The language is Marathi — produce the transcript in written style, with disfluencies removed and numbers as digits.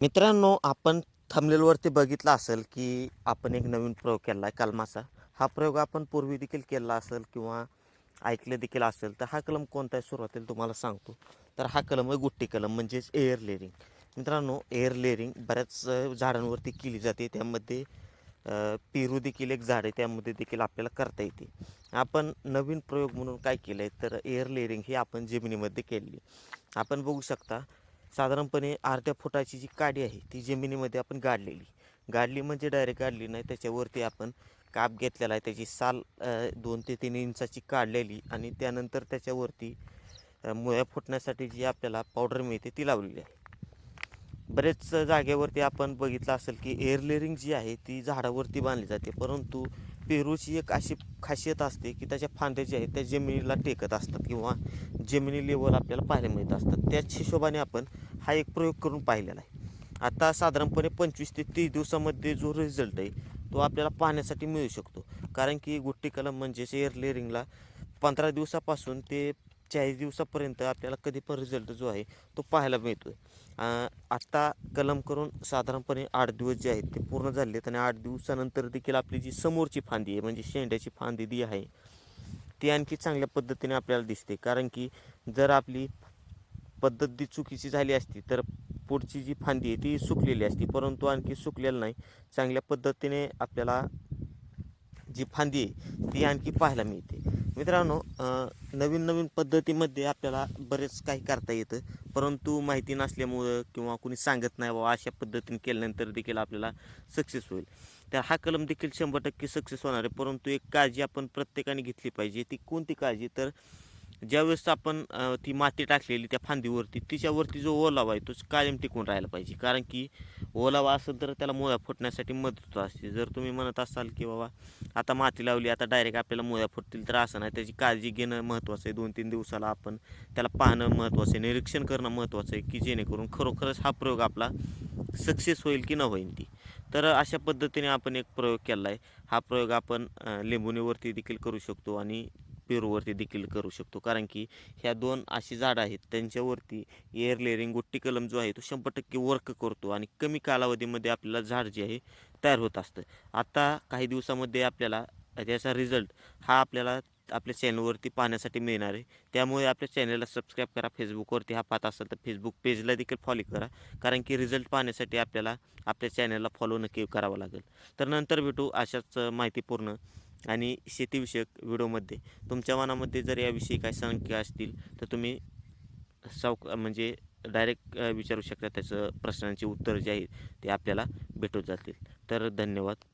मित्रांनो, आपण थंबनेलवरती बघितलं असेल, की आपण एक नवीन प्रयोग केला आहे कलमाचा. हा प्रयोग आपण पूर्वी देखील केला असेल किंवा ऐकलं देखील असेल. तर हा कलम कोणता आहे सुरुवातीला तुम्हाला सांगतो. तर हा कलम आहे गुट्टी कलम म्हणजेच एअर लेअरिंग. मित्रांनो, एअर लेअरिंग बऱ्याच झाडांवरती केली जाते. त्यामध्ये पेरू देखील एक झाड आहे, त्यामध्ये देखील आपल्याला करता येते. आपण नवीन प्रयोग म्हणून काय केलं आहे, तर एअर लेअरिंग ही आपण जमिनीमध्ये केलेली. आपण बघू शकता, साधारणपणे अर्ध्या फुटाची जी काडी आहे ती जमिनीमध्ये आपण गाडली म्हणजे डायरेक्ट गाडली नाही, त्याच्यावरती आपण काप घेतलेला आहे. त्याची साल 2 ते 3 इंचाची काढलेली आणि त्यानंतर त्याच्यावरती मुळ्या फुटण्यासाठी जी आपल्याला पावडर मिळते ती लावलेली आहे. बरेच जागेवरती आपण बघितलं असेल की एअर लेअरिंग जी आहे ती झाडावरती बांधली जाते, परंतु पेरूची एक अशी खासियत असते की त्याच्या फांद्या ज्या आहेत त्या जमिनीला टेकत असतात किंवा जमिनी लेवल आपल्याला पाहायला मिळत असतात. त्याच हिशोबाने आपण हा एक प्रयोग करून पाहिलेला आहे. आता साधारणपणे 25 ते 30 दिवसामध्ये जो रिझल्ट आहे तो आपल्याला पाहण्यासाठी मिळू शकतो, कारण की गुट्टी कलम म्हणजेच एअर लेअरिंगला 15 दिवसापासून ते 40 दिवसापर्यंत आपल्याला कधी पण रिझल्ट जो आहे तो पाहायला मिळतो. आत्ता कलम करून साधारणपणे 8 दिवस जे आहेत ते पूर्ण झाले आहेत आणि 8 दिवसानंतर देखील आपली जी समोरची फांदी आहे म्हणजे शेंड्याची फांदी जी आहे ती आणखी चांगल्या पद्धतीने आपल्याला दिसते. कारण की जर आपली पद्धत जी चुकीची झाली असती तर पुढची जी फांदी आहे ती सुकलेली असती, परंतु आणखी सुकलेलं नाही. चांगल्या पद्धतीने आपल्याला जी फांदी आहे ती आणखी पाहायला मिळते. मित्रांनो, नवीन नवीन पद्धतीमध्ये आपल्याला बरेच काही करता येतं, परंतु माहिती नसल्यामुळं किंवा कोणी सांगत नाही बाबा अशा पद्धतीने केल्यानंतर देखील आपल्याला सक्सेस होईल. तर हा कलम देखील 100% सक्सेस होणार आहे, परंतु एक काळजी आपण प्रत्येकाने घेतली पाहिजे. ती कोणती काळजी, तर ज्यावेळेस आपण ती माती टाकलेली त्या फांदीवरती तिच्यावरती जो ओलावा आहे तो कायम टिकून राहायला पाहिजे. कारण की ओलावा असेल तर त्याला मुळ्या फुटण्यासाठी मदत असते. जर तुम्ही म्हणत असाल की बाबा आता माती लावली आता डायरेक्ट आपल्याला मुळ्या फुटतील, तर असं नाही. त्याची काळजी घेणं महत्त्वाचं आहे. 2-3 दिवसाला आपण त्याला पाहणं महत्त्वाचं आहे, निरीक्षण करणं महत्त्वाचं आहे, की जेणेकरून खरोखरच हा प्रयोग आपला सक्सेस होईल की न होईल ती. तर अशा पद्धतीने आपण एक प्रयोग केला आहे. हा प्रयोग आपण लिंबुणीवरती देखील करू शकतो आणि पेरूवरती देखील करू शकतो. कारण की ह्या 2 अशी झाडं आहेत त्यांच्यावरती एअर लेअरिंग गुट्टी कलम जो आहे तो 100% वर्क करतो आणि कमी कालावधीमध्ये आपल्याला झाड जे आहे तयार होत असतं. आता काही दिवसामध्ये आपल्याला त्याचा रिझल्ट हा आपल्याला आपल्या चॅनलवरती पाहण्यासाठी मिळणार आहे. त्यामुळे आपल्या चॅनलला सबस्क्राईब करा. फेसबुकवरती हा पाहत असाल तर फेसबुक पेजला देखील फॉलो करा, कारण की रिझल्ट पाहण्यासाठी आपल्याला आपल्या चॅनलला फॉलो नक्की करावं लागेल. तर नंतर भेटू अशाच माहितीपूर्ण आणि शेतीविषयक व्हिडिओमध्ये. तुमच्या मनामध्ये जर याविषयी काही शंका असतील तर तुम्ही म्हणजे डायरेक्ट विचारू शकता. त्याचं प्रश्नांची उत्तर जे आहेत ते आपल्याला भेटून जातील. तर धन्यवाद.